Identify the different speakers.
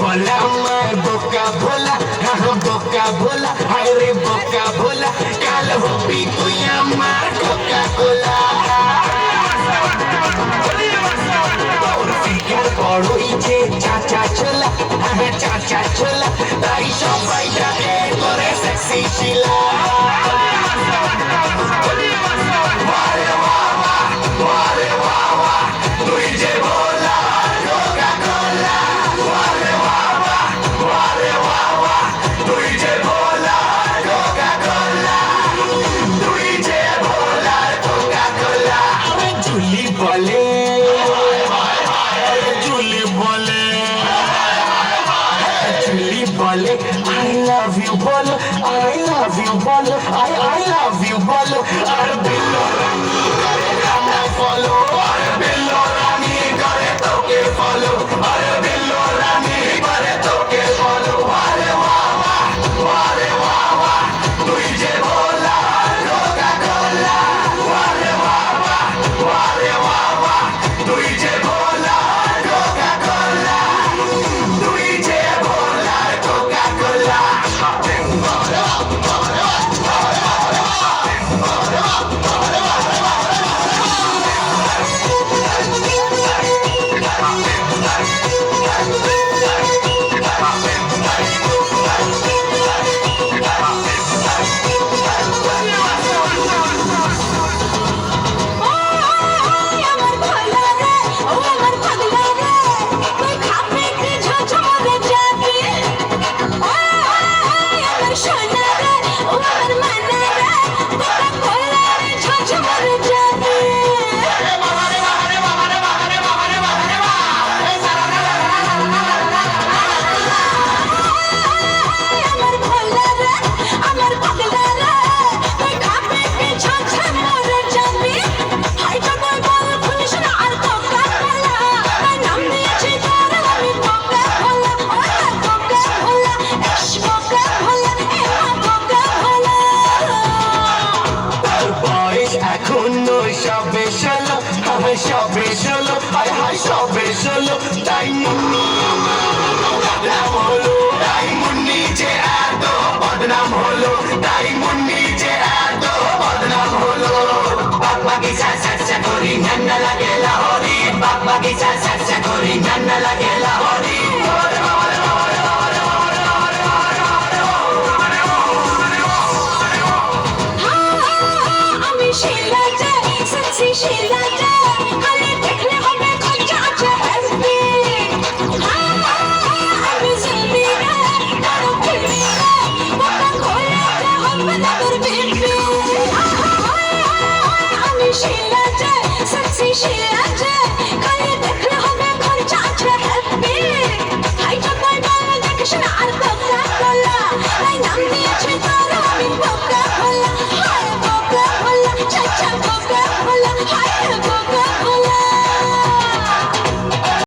Speaker 1: बोला मैं बोका भोला बोका भोला अरे बोका भोला काल हो पी कुया मार कोका कोला और फिगर बड़ोई जे चाचा चला चाचा चला ताई सबाई डाके करे sexy Shila I love you bolo I love you bolo I love you bolo ar billo rani kare rana follow ar billo rani kare toke follow ar billo rani kare toke follow are wa tui je bhola coca cola are wa tui je bhola coca cola tui je bhola coca cola সবে ষোলো হায় হায় সবে ষোলো তাই মুন্নি বদনাম হলো তাই মুন্নি যে এত বদনাম হলো তাই মুন্নি যে এত বদনাম হলো বাগ বাগিচা সাচ্চা করি নান্না লাগে লাহরি বাগ বাগিচা সাচ্চা করি নান্না লাগে লাহরি